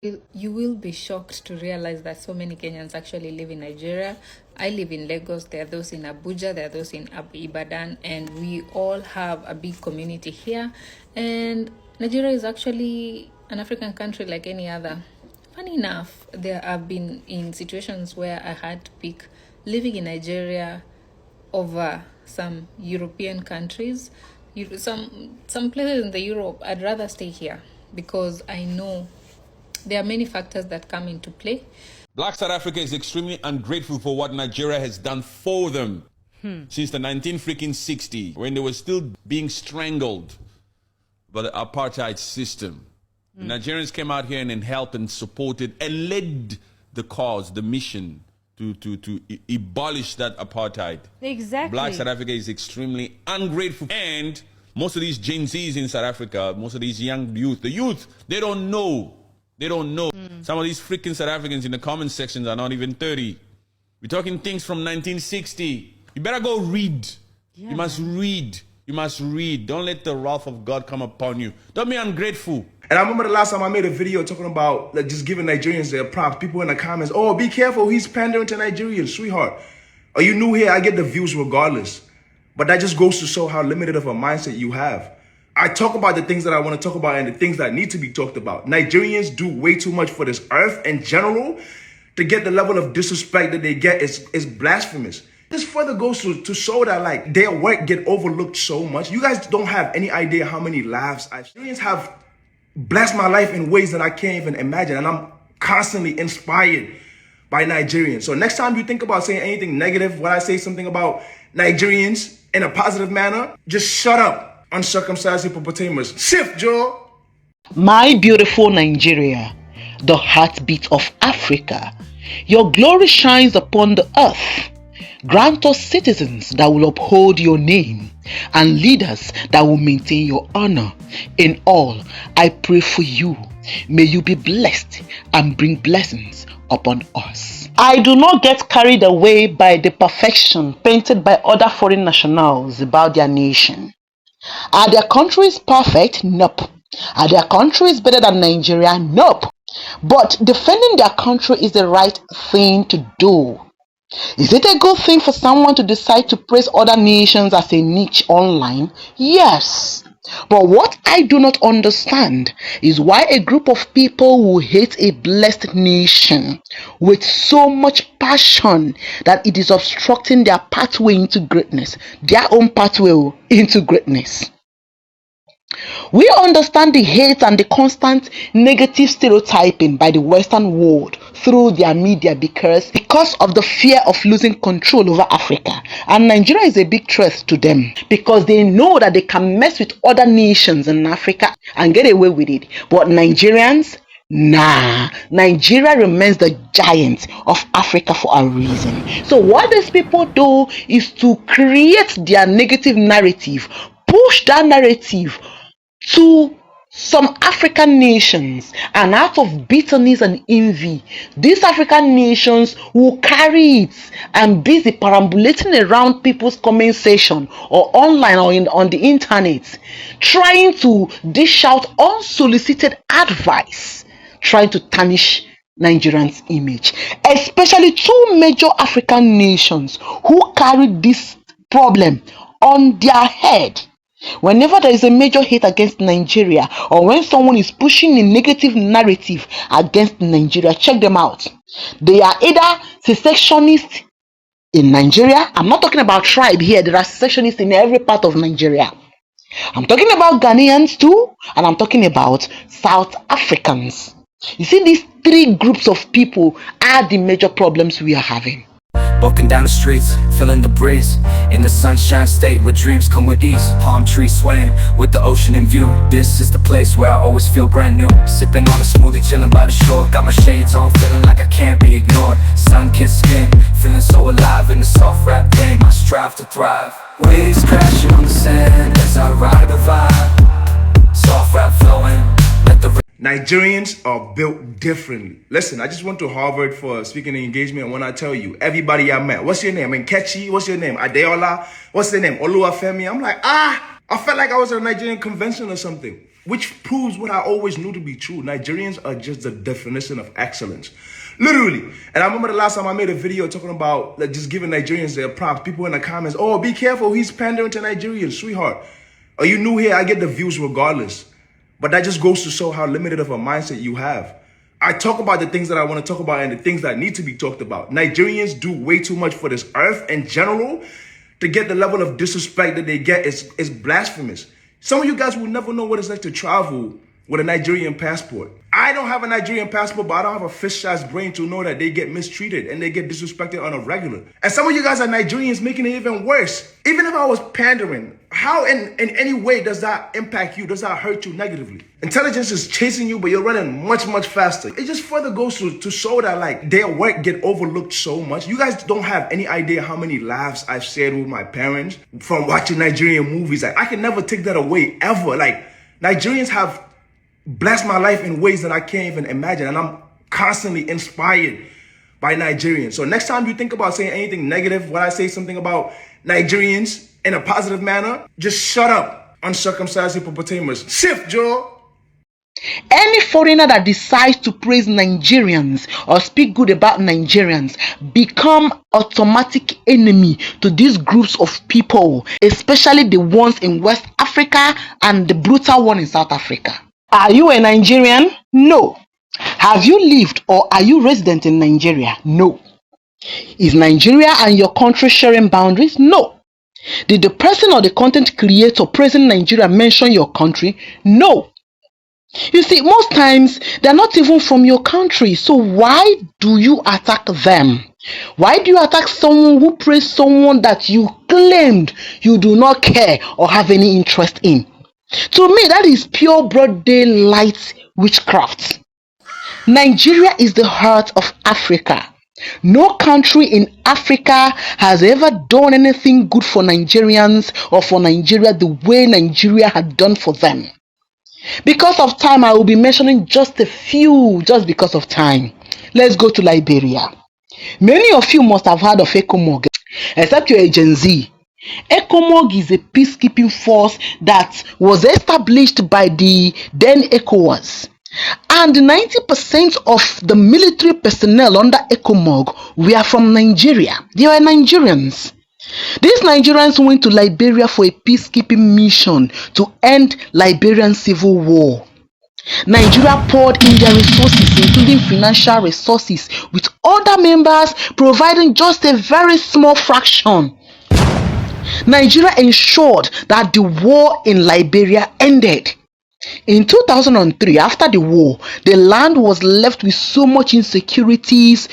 You will be shocked to realize that so many Kenyans actually live in Nigeria. I live in Lagos, there are those in Abuja, there are those in Ibadan, and we all have a big community here. And Nigeria is actually an African country like any other. Funny enough, there have been in situations where I had to pick living in Nigeria over some European countries. Some places in the Europe, I'd rather stay here because I know there are many factors that come into play. Black South Africa is extremely ungrateful for what Nigeria has done for them since the 1960s, when they were still being strangled by the apartheid system. The Nigerians came out here and helped and supported and led the cause, the mission to abolish that apartheid. Exactly. Black South Africa is extremely ungrateful. And most of these Gen Zs in South Africa, most of these young youth, the youth, they don't know. They don't know. Some of these freaking South Africans in the comment sections are not even 30. We're talking things from 1960. You better go read. Yeah. You must read. You must read. Don't let the wrath of God come upon you. Don't be ungrateful. And I remember the last time I made a video talking about like just giving Nigerians their props. People in the comments, oh, be careful. He's pandering to Nigerians, sweetheart. Are you new here? I get the views regardless. But that just goes to show how limited of a mindset you have. I talk about the things that I want to talk about and the things that need to be talked about. Nigerians do way too much for this earth in general. To get the level of disrespect that they get is blasphemous. This further goes to show that like their work get overlooked so much. You guys don't have any idea how many lives Nigerians have blessed my life in ways that I can't even imagine. And I'm constantly inspired by Nigerians. So next time you think about saying anything negative, when I say something about Nigerians in a positive manner, just shut up. Uncircumcised hippopotamus. Shift, Joe. My beautiful Nigeria, the heartbeat of Africa, your glory shines upon the earth. Grant us citizens that will uphold your name and leaders that will maintain your honor. In all, I pray for you. May you be blessed and bring blessings upon us. I do not get carried away by the perfection painted by other foreign nationals about their nation. Are their countries perfect? Nope. Are their countries better than Nigeria? Nope. But defending their country is the right thing to do. Is it a good thing for someone to decide to praise other nations as a niche online? Yes. But what I do not understand is why a group of people who hate a blessed nation with so much passion that it is obstructing their pathway into greatness, their own pathway into greatness. We understand the hate and the constant negative stereotyping by the Western world through their media because of the fear of losing control over Africa. And Nigeria is a big threat to them because they know that they can mess with other nations in Africa and get away with it. But Nigerians, nah. Nigeria remains the giant of Africa for a reason. So what these people do is to create their negative narrative, push that narrative to some African nations, and out of bitterness and envy, these African nations will carry it and busy perambulating around people's comment section or online or on the internet, trying to dish out unsolicited advice, trying to tarnish Nigerians' image, especially two major African nations who carry this problem on their head. Whenever there is a major hate against Nigeria or when someone is pushing a negative narrative against Nigeria, check them out. They are either secessionists in Nigeria. I'm not talking about tribe here. There are secessionists in every part of Nigeria. I'm talking about Ghanaians too, and I'm talking about South Africans. You see, these three groups of people are the major problems we are having. Walking down the streets, feeling the breeze in the sunshine state where dreams come with ease. Palm trees swaying with the ocean in view. This is the place where I always feel brand new. Sipping on a smoothie, chilling by the shore. Got my shades on, feeling like I can't be ignored. Sun-kissed skin, feeling so alive in the soft rap game. I strive to thrive. Waves crashing on the sand as I ride the vibe. Soft rap flowing, let the Nigerians are built differently. Listen, I just went to Harvard for a speaking engagement. When I tell you, everybody I met, what's your name? Nkechi, what's your name? Adeola, what's their name? Oluwafemi. I'm like, I felt like I was at a Nigerian convention or something. which proves what I always knew to be true. Nigerians are just the definition of excellence. Literally. And I remember the last time I made a video talking about like just giving Nigerians their props. People in the comments, oh, be careful, he's pandering to Nigerians, sweetheart. Are you new here? I get the views regardless. But that just goes to show how limited of a mindset you have. I talk about the things that I want to talk about and the things that need to be talked about. Nigerians do way too much for this earth in general. To get the level of disrespect that they get is blasphemous. Some of you guys will never know what it's like to travel with a Nigerian passport. I don't have a Nigerian passport, but I don't have a fish-sized brain to know that they get mistreated and they get disrespected on a regular. And some of you guys are Nigerians, making it even worse. Even if I was pandering, how in any way does that impact you? Does that hurt you negatively? Intelligence is chasing you, but you're running much, much faster. It just further goes to show that like their work get overlooked so much. You guys don't have any idea how many laughs I've shared with my parents from watching Nigerian movies. Like I can never take that away ever. Like Nigerians have blessed my life in ways that I can't even imagine. And I'm constantly inspired by Nigerians. So next time you think about saying anything negative, when I say something about Nigerians in a positive manner, just shut up, uncircumcised hippopotamus. Shift, Joe. Any foreigner that decides to praise Nigerians or speak good about Nigerians become automatic enemy to these groups of people, especially the ones in West Africa and the brutal one in South Africa. Are you a Nigerian? No. Have you lived or are you resident in Nigeria? No. Is Nigeria and your country sharing boundaries? No. Did the person or the content creator praising Nigeria mention your country? No. You see, most times they're not even from your country, so why do you attack them? Why do you attack someone who praised someone that you claimed you do not care or have any interest in? To me, that is pure broad daylight witchcraft. Nigeria is the heart of Africa. No country in Africa has ever done anything good for Nigerians or for Nigeria the way Nigeria had done for them. Because of time, I will be mentioning just a few, just because of time. Let's go to Liberia. Many of you must have heard of ECOMOG, except you're a Gen Z. ECOMOG is a peacekeeping force that was established by the then ECOWAS. And 90% of the military personnel under ECOMOG were from Nigeria. They were Nigerians. These Nigerians went to Liberia for a peacekeeping mission to end Liberian civil war. Nigeria poured in their resources, including financial resources, with other members providing just a very small fraction. Nigeria ensured that the war in Liberia ended. In 2003, after the war, the land was left with so much insecurities,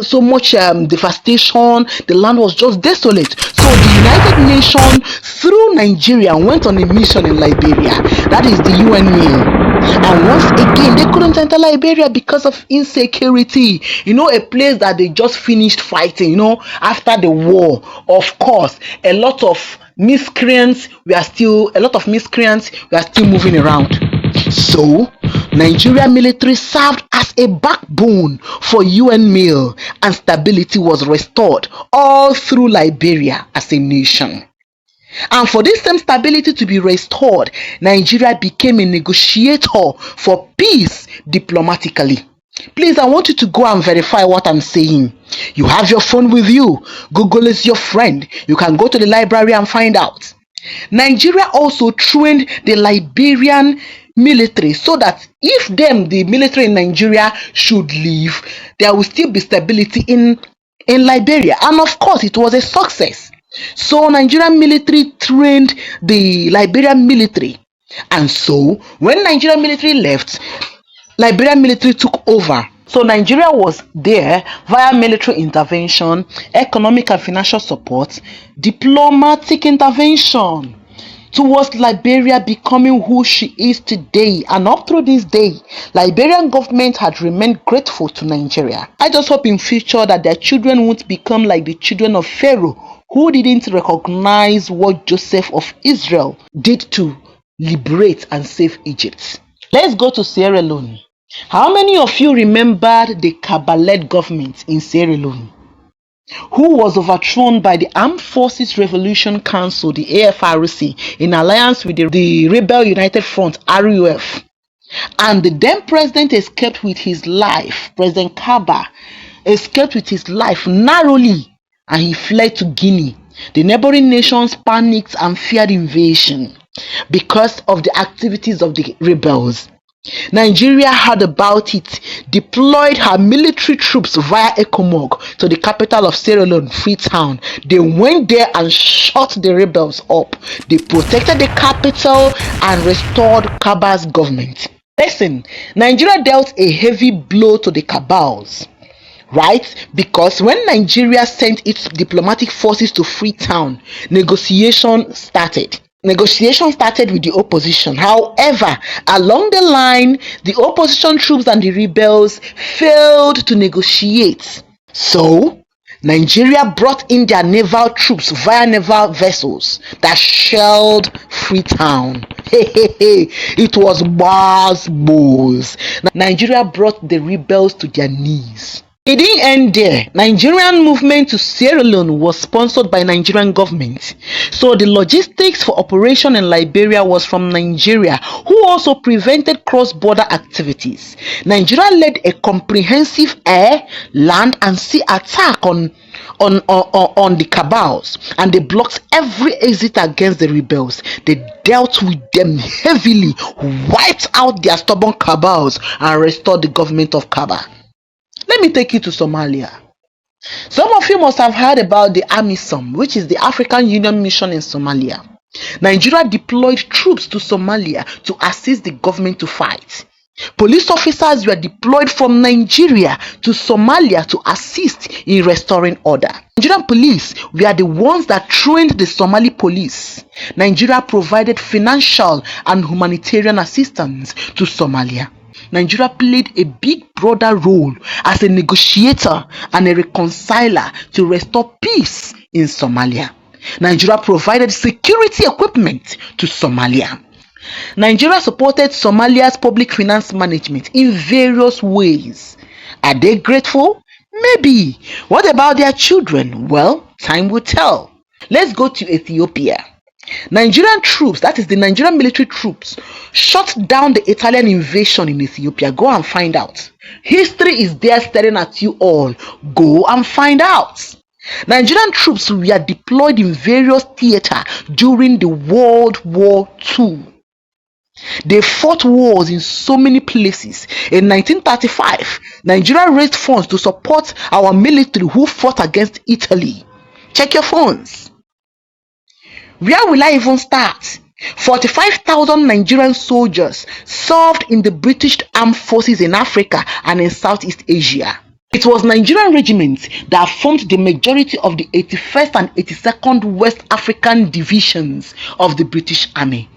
so much devastation. The land was just desolate. So the United Nations, through Nigeria, went on a mission in Liberia. That is the UN. And once again, they couldn't enter Liberia because of insecurity. You know, a place that they just finished fighting, after the war. Of course, a lot of miscreants were still moving around. So Nigeria military served as a backbone for UN MIL, and stability was restored all through Liberia as a nation. And for this same stability to be restored, Nigeria became a negotiator for peace diplomatically. Please, I want you to go and verify what I'm saying. You have your phone with you. Google is your friend. You can go to the library and find out. Nigeria also trained the Liberian military so that if the military in Nigeria should leave, there will still be stability in Liberia. And of course, it was a success. So Nigerian military trained the Liberian military. And so when Nigerian military left, Liberian military took over. So Nigeria was there via military intervention, economic and financial support, diplomatic intervention towards Liberia becoming who she is today. And up through this day, Liberian government had remained grateful to Nigeria. I just hope in future that their children won't become like the children of Pharaoh, who didn't recognize what Joseph of Israel did to liberate and save Egypt. Let's go to Sierra Leone. How many of you remembered the Kabbalah government in Sierra Leone? who was overthrown by the Armed Forces Revolution Council, the AFRC, in alliance with the Rebel United Front, RUF. And the then president escaped with his life. President Kaba escaped with his life narrowly, and he fled to Guinea. The neighboring nations panicked and feared invasion because of the activities of the rebels. Nigeria heard about it, deployed her military troops via Ecomog to the capital of Sierra Leone, Freetown. They went there and shot the rebels up. They protected the capital and restored Kaba's government. Listen, Nigeria dealt a heavy blow to the cabals, right? Because when Nigeria sent its diplomatic forces to Freetown, negotiations started with the opposition. However, along the line, the opposition troops and the rebels failed to negotiate. So, Nigeria brought in their naval troops via naval vessels that shelled Freetown. It was Mars Bulls. Nigeria brought the rebels to their knees. It didn't end there. Nigerian movement to Sierra Leone was sponsored by Nigerian government. So the logistics for operation in Liberia was from Nigeria, who also prevented cross-border activities. Nigeria led a comprehensive air, land and sea attack on the cabals, and they blocked every exit against the rebels. They dealt with them heavily, wiped out their stubborn cabals, and restored the government of Kaba. Let me take you to Somalia. Some of you must have heard about the AMISOM, which is the African Union Mission in Somalia. Nigeria deployed troops to Somalia to assist the government to fight. Police officers were deployed from Nigeria to Somalia to assist in restoring order. Nigerian police were the ones that trained the Somali police. Nigeria provided financial and humanitarian assistance to Somalia. Nigeria played a big brother role as a negotiator and a reconciler to restore peace in Somalia. Nigeria provided security equipment to Somalia. Nigeria supported Somalia's public finance management in various ways. Are they grateful? Maybe. What about their children? Well, time will tell. Let's go to Ethiopia. Nigerian troops, that is the Nigerian military troops, shut down the Italian invasion in Ethiopia. Go and find out. History is there staring at you all. Go and find out. Nigerian troops were deployed in various theaters during the World War II. They fought wars in so many places. In 1935, Nigeria raised funds to support our military who fought against Italy. Check your phones. Where will I even start? 45,000 Nigerian soldiers served in the British Armed Forces in Africa and in Southeast Asia. It was Nigerian regiments that formed the majority of the 81st and 82nd West African divisions of the British Army.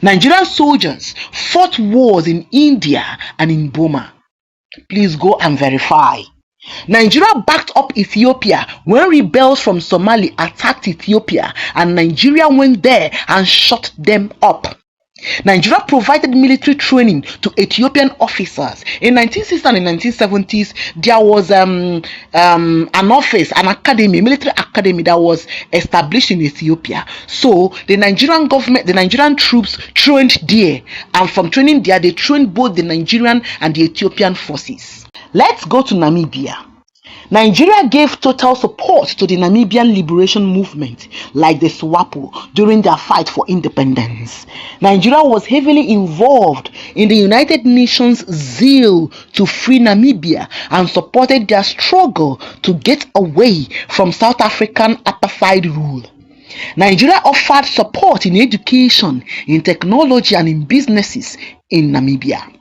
Nigerian soldiers fought wars in India and in Burma. Please go and verify. Nigeria backed up Ethiopia when rebels from Somalia attacked Ethiopia, and Nigeria went there and shut them up. Nigeria provided military training to Ethiopian officers. In 1960s and in 1970s, there was an office, an academy, military academy that was established in Ethiopia. So the Nigerian government, the Nigerian troops trained there, and from training there, they trained both the Nigerian and the Ethiopian forces. Let's go to Namibia. Nigeria gave total support to the Namibian liberation movement, like the SWAPO, during their fight for independence. Nigeria was heavily involved in the United Nations' zeal to free Namibia and supported their struggle to get away from South African apartheid rule. Nigeria offered support in education, in technology, and in businesses in Namibia.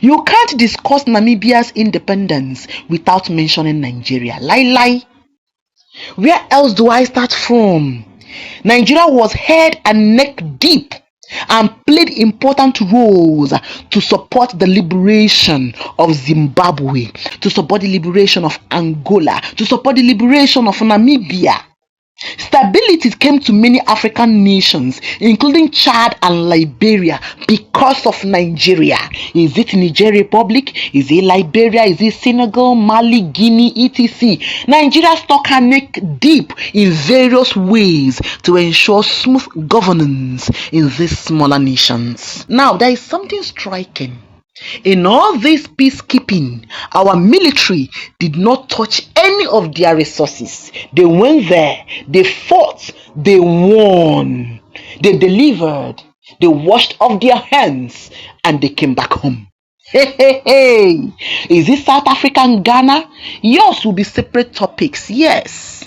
You can't discuss Namibia's independence without mentioning Nigeria. Lie. Where else do I start from? Nigeria was head and neck deep and played important roles to support the liberation of Zimbabwe, to support the liberation of Angola, to support the liberation of Namibia. Stability came to many African nations, including Chad and Liberia, because of Nigeria. Is it Niger Republic? Is it Liberia? Is it Senegal, Mali, Guinea, etc.? Nigeria stuck her neck deep in various ways to ensure smooth governance in these smaller nations. Now, there is something striking. In all this peacekeeping, our military did not touch any of their resources. They went there, they fought, they won, they delivered, they washed off their hands, and they came back home. Hey, hey, hey! Is it South Africa and Ghana? Yours will be separate topics, yes.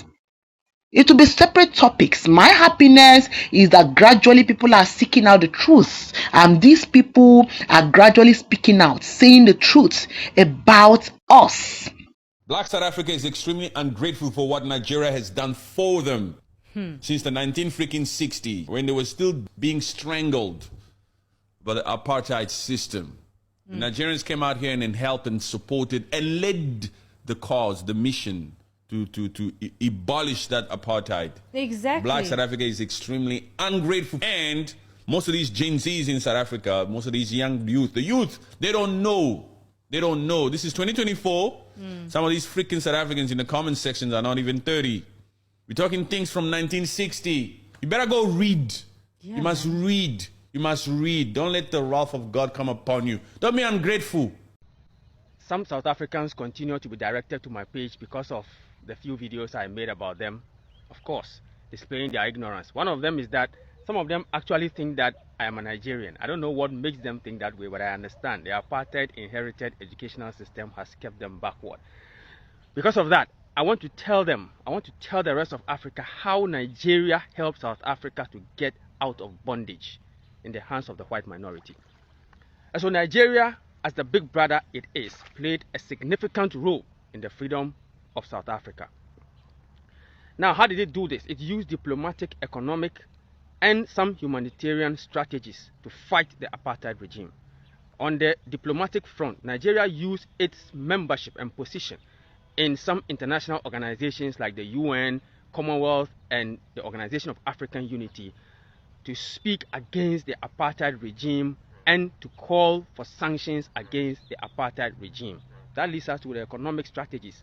It will be separate topics. My happiness is that gradually people are seeking out the truth, and these people are gradually speaking out, saying the truth about us. Black South Africa is extremely ungrateful for what Nigeria has done for them since the 1960s, when they were still being strangled by the apartheid system. The Nigerians came out here and helped and supported and led the cause, the mission to abolish that apartheid. Exactly. Black South Africa is extremely ungrateful. And most of these Gen Zs in South Africa, most of these young youth, the youth, they don't know. They don't know. This is 2024. Some of these freaking South Africans in the comment sections are not even 30. We're talking things from 1960. You better go read. Yeah, you must read. You must read. Don't let the wrath of God come upon you. Don't be ungrateful. Some South Africans continue to be directed to my page because of the few videos I made about them, of course, displaying their ignorance. One of them is that some of them actually think that I am a Nigerian. I don't know what makes them think that way, but I understand. The apartheid inherited educational system has kept them backward. Because of that, I want to tell them, I want to tell the rest of Africa how Nigeria helped South Africa to get out of bondage in the hands of the white minority. And so Nigeria, as the big brother it is, played a significant role in the freedom of South Africa. Now, how did it do this? It used diplomatic, economic, and some humanitarian strategies to fight the apartheid regime. On the diplomatic front, Nigeria used its membership and position in some international organizations like the UN, Commonwealth, and the Organization of African Unity to speak against the apartheid regime and to call for sanctions against the apartheid regime. That leads us to the economic strategies.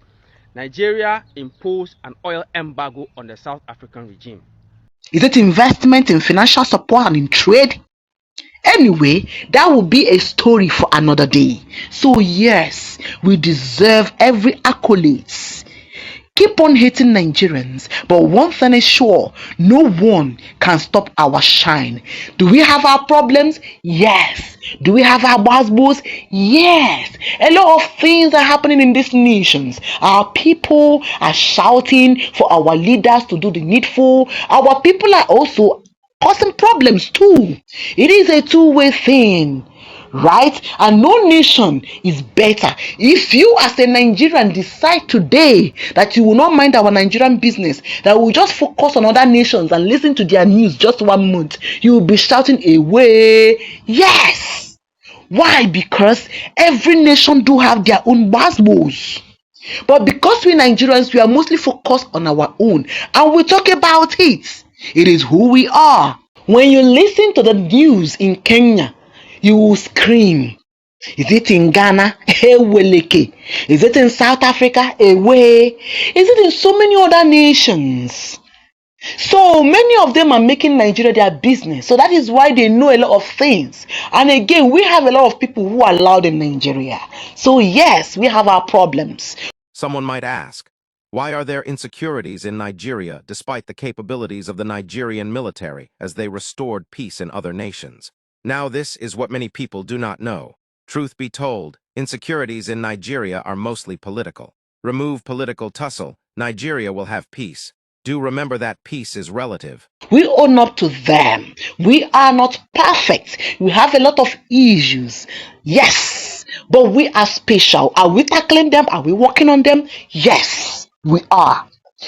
Nigeria imposed an oil embargo on the South African regime. Is it investment in financial support and in trade? Anyway, that will be a story for another day. So yes, we deserve every accolades. Keep on hating Nigerians, but one thing is sure, no one can stop our shine. Do we have our problems? Yes. Do we have our buzzwords? Yes. A lot of things are happening in these nations. Our people are shouting for our leaders to do the needful. Our people are also causing problems too. It is a two-way thing, right? And no nation is better. If you as a Nigerian decide today that you will not mind our Nigerian business, that we will just focus on other nations and listen to their news just 1 month, you will be shouting away. Yes. Why? Because every nation do have their own buzzwords. But because we Nigerians, we are mostly focused on our own and we talk about it. It is who we are. When you listen to the news in Kenya, you will scream. Is it in Ghana? Eweleke. Is it in South Africa? Ewe. Is it in so many other nations? So many of them are making Nigeria their business. So that is why they know a lot of things. And again, we have a lot of people who are loud in Nigeria. So yes, we have our problems. Someone might ask, why are there insecurities in Nigeria despite the capabilities of the Nigerian military as they restored peace in other nations? Now this is what many people do not know. Truth be told, insecurities in Nigeria are mostly political. Remove political tussle, Nigeria will have peace. Do remember that peace is relative. We own up to them. We are not perfect. We have a lot of issues. Yes, but we are special. Are we tackling them? Are we working on them? Yes, we are.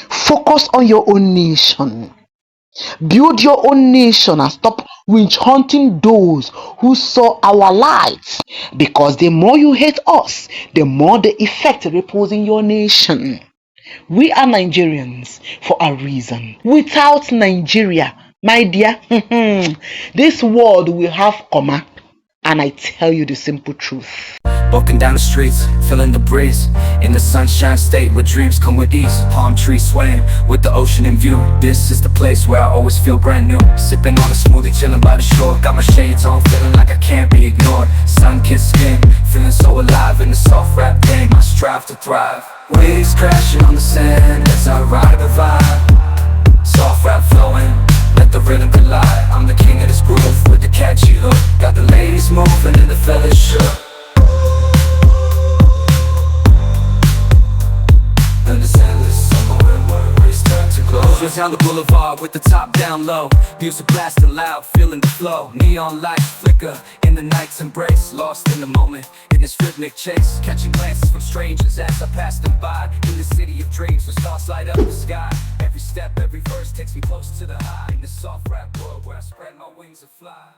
Focus on your own nation. Build your own nation and stop witch hunting those who saw our light. Because the more you hate us, the more the effect ripples in your nation. We are Nigerians for a reason. Without Nigeria, my dear, this world will have comma. And I tell you the simple truth. Walking down the streets, feeling the breeze. In the sunshine state where dreams come with ease. Palm trees swaying with the ocean in view. This is the place where I always feel brand new. Sipping on a smoothie, chilling by the shore. Got my shades on, feeling like I can't be ignored. Sun-kissed skin, feeling so alive in the soft rap game. I strive to thrive. Waves crashing on the sand as I ride the vibe. Soft rap flowing, let the rhythm collide. I'm the king of this groove with the catchy hook. Got the ladies moving and the fellas shook. Down the boulevard with the top down low. Music blasting loud, feeling the flow. Neon lights flicker in the night's embrace. Lost in the moment, in this rhythmic chase. Catching glances from strangers as I pass them by. In the city of dreams where stars light up the sky. Every step, every verse takes me close to the high. In this soft rap world where I spread my wings and fly.